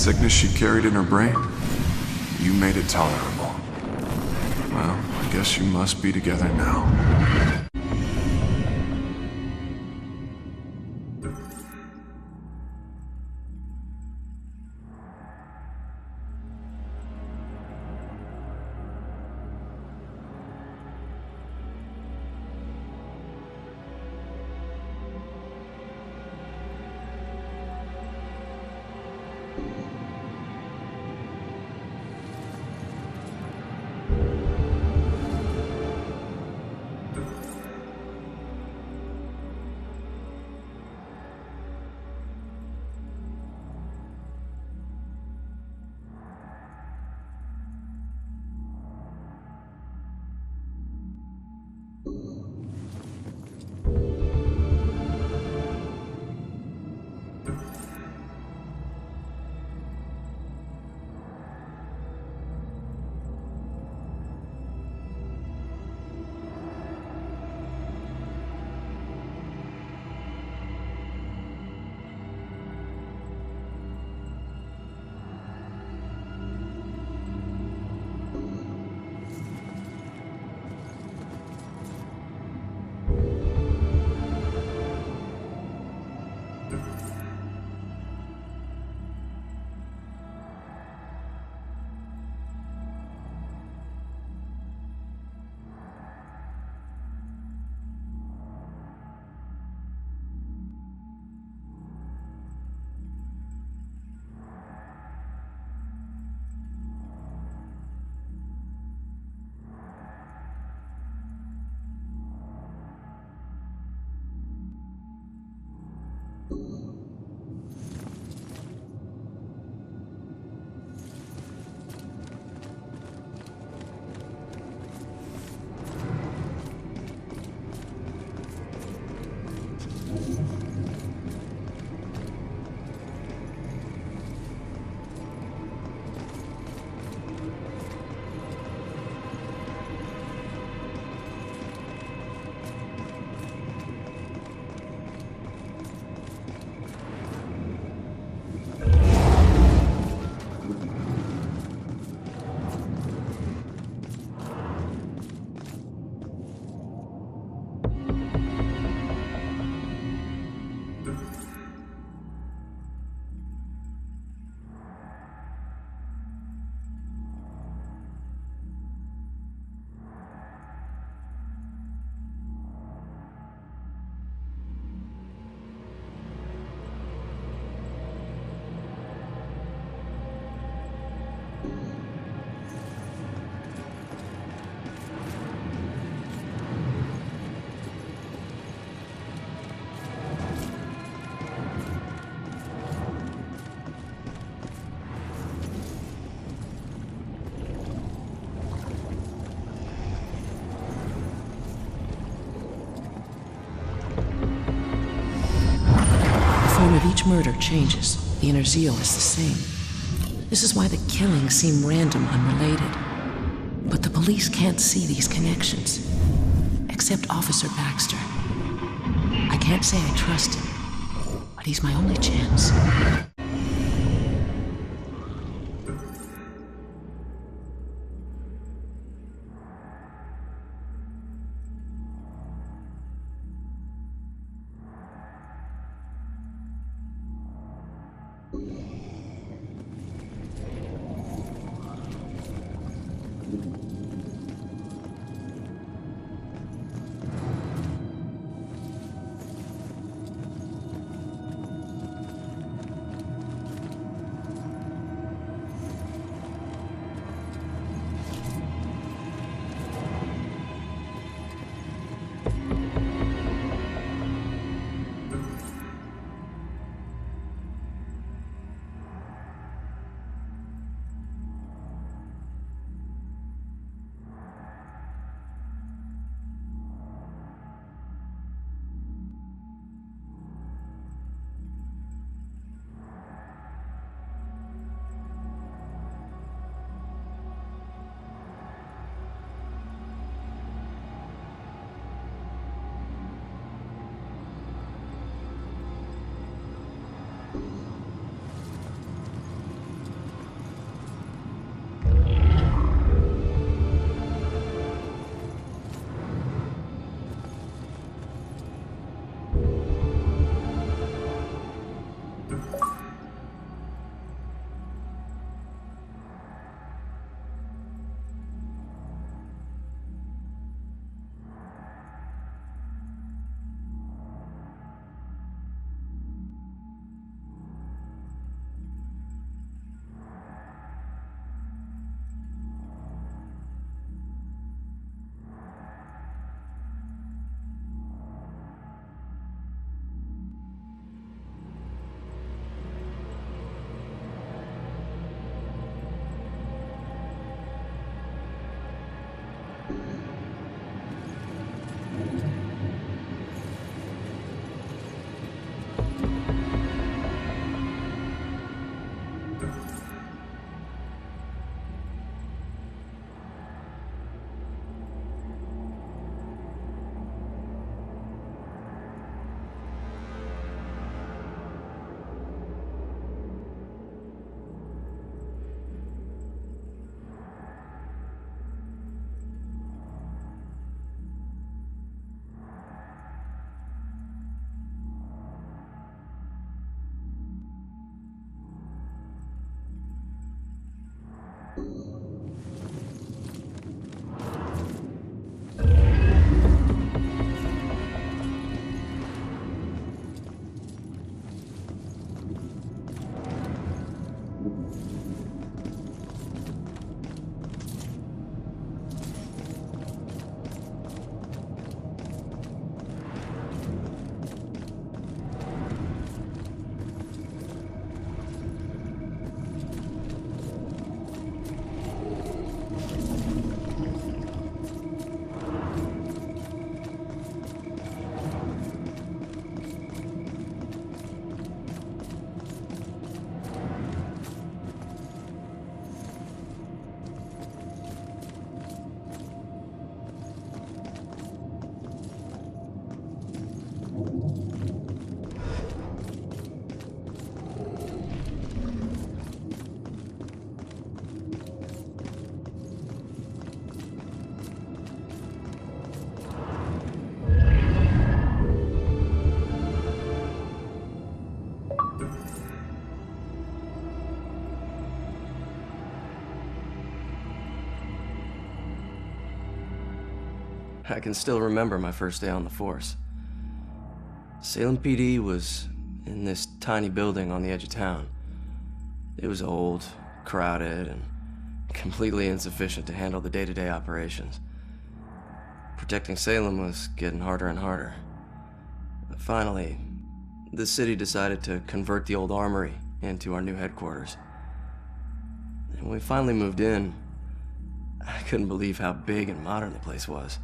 sickness she carried in her brain. You made it tolerable. Well, I guess you must be together now. Of each murder changes. The inner zeal is the same. This is why the killings seem random, unrelated. But the police can't see these connections. Except Officer Baxter. I can't say I trust him, but he's my only chance. I can still remember my first day on the force. Salem PD was in this tiny building on the edge of town. It was old, crowded, and completely insufficient to handle the day-to-day operations. Protecting Salem was getting harder and harder. Finally, the city decided to convert the old armory into our new headquarters. And when we finally moved in, I couldn't believe how big and modern the place was.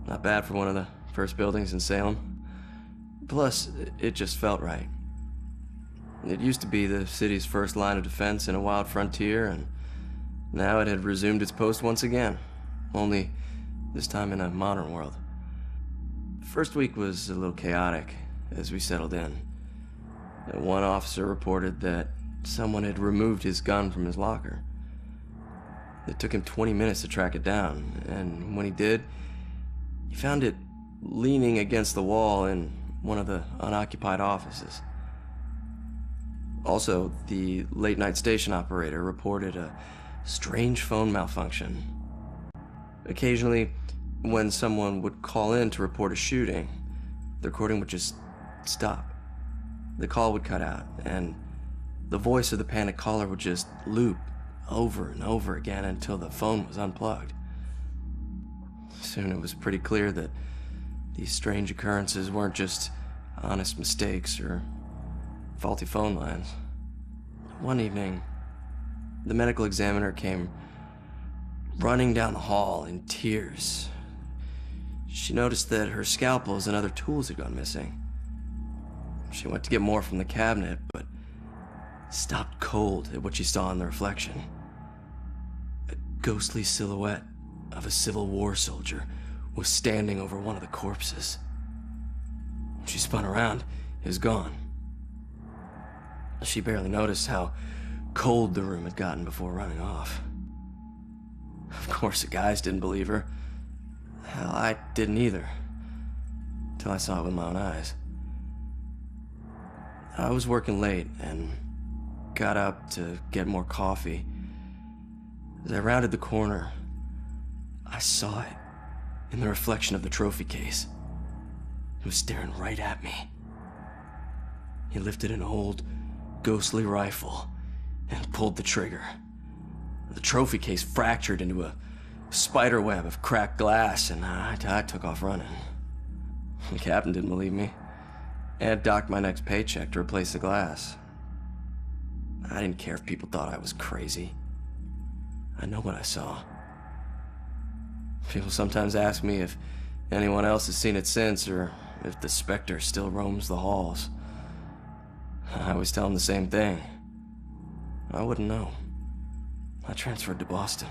Not bad for one of the first buildings in Salem. Plus, it just felt right. It used to be the city's first line of defense in a wild frontier, and now it had resumed its post once again, only this time in a modern world. The first week was a little chaotic as we settled in. One officer reported that someone had removed his gun from his locker. It took him 20 minutes to track it down, and when he did, he found it leaning against the wall in one of the unoccupied offices. Also, the late-night station operator reported a strange phone malfunction. Occasionally, when someone would call in to report a shooting, the recording would just stop. The call would cut out, and the voice of the panicked caller would just loop over and over again until the phone was unplugged. Soon it was pretty clear that these strange occurrences weren't just honest mistakes or faulty phone lines. One evening, the medical examiner came running down the hall in tears. She noticed that her scalpels and other tools had gone missing. She went to get more from the cabinet, but stopped cold at what she saw in the reflection. A ghostly silhouette of a Civil War soldier was standing over one of the corpses. She spun around. It was gone. She barely noticed how cold the room had gotten before running off. Of course, the guys didn't believe her. Hell, I didn't either. Till I saw it with my own eyes. I was working late and got up to get more coffee. As I rounded the corner, I saw it in the reflection of the trophy case. It was staring right at me. He lifted an old, ghostly rifle and pulled the trigger. The trophy case fractured into a spider web of cracked glass, and I took off running. The captain didn't believe me and docked my next paycheck to replace the glass. I didn't care if people thought I was crazy. I know what I saw. People sometimes ask me if anyone else has seen it since, or if the specter still roams the halls. I always tell them the same thing. I wouldn't know. I transferred to Boston.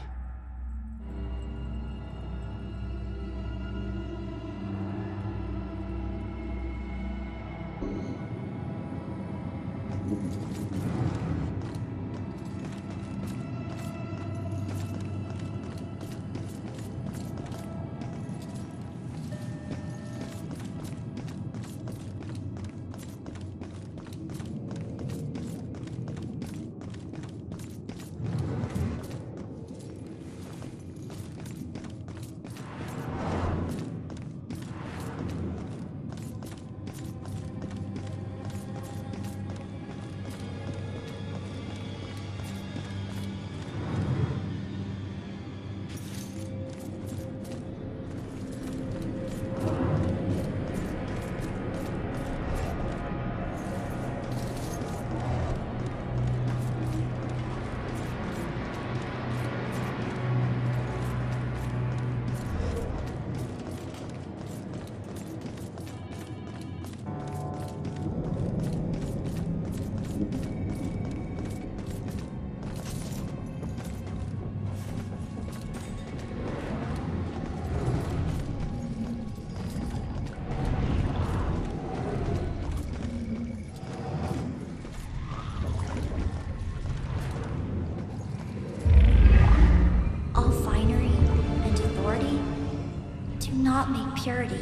Purity.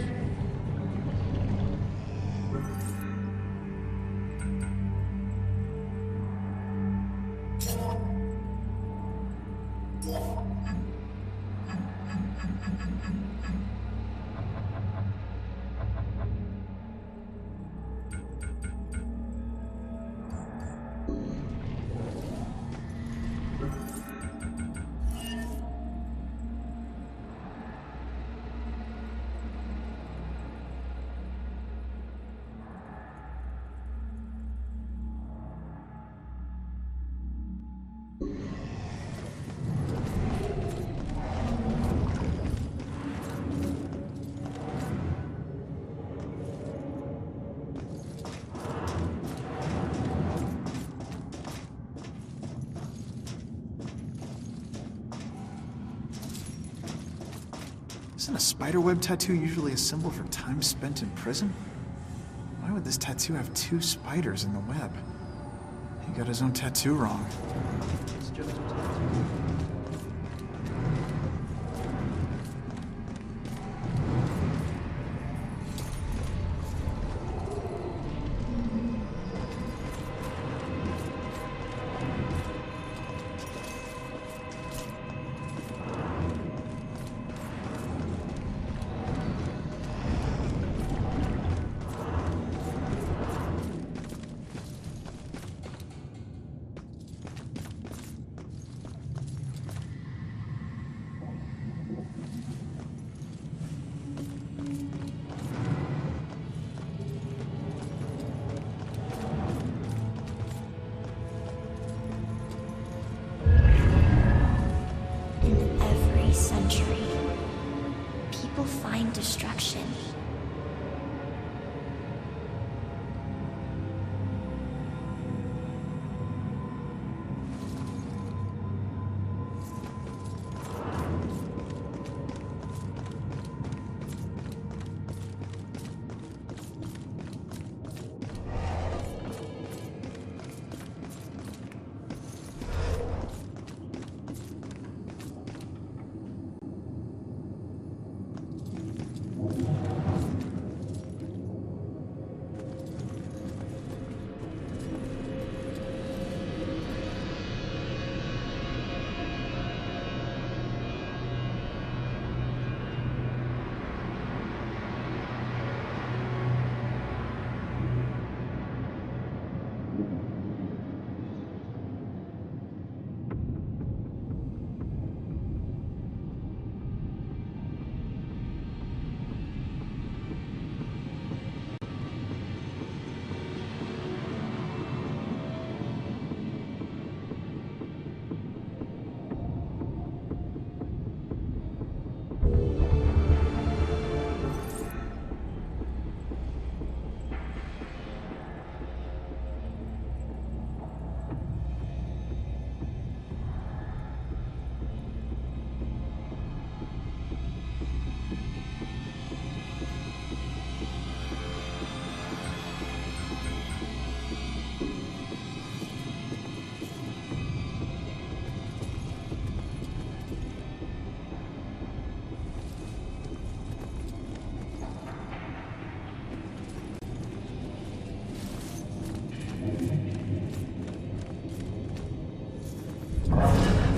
Isn't a spiderweb tattoo usually a symbol for time spent in prison? Why would this tattoo have 2 spiders in the web? He got his own tattoo wrong. Century, people find destruction.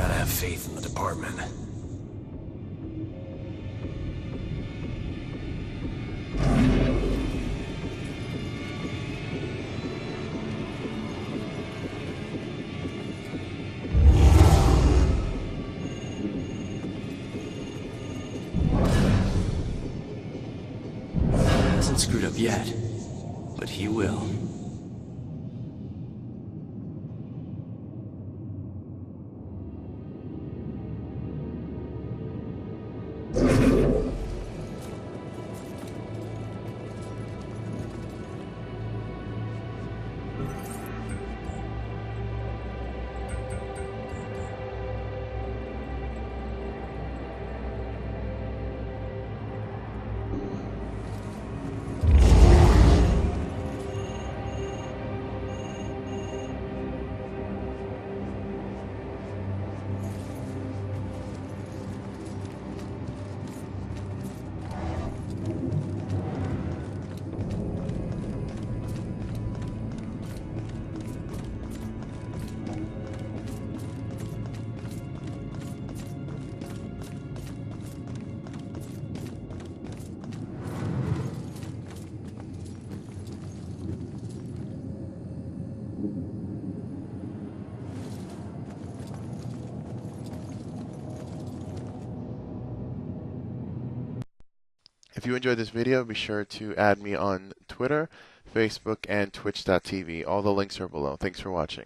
Gotta have faith in the department. Hasn't screwed up yet, but he will. If you enjoyed this video, be sure to add me on Twitter, Facebook, and Twitch.tv. All the links are below. Thanks for watching.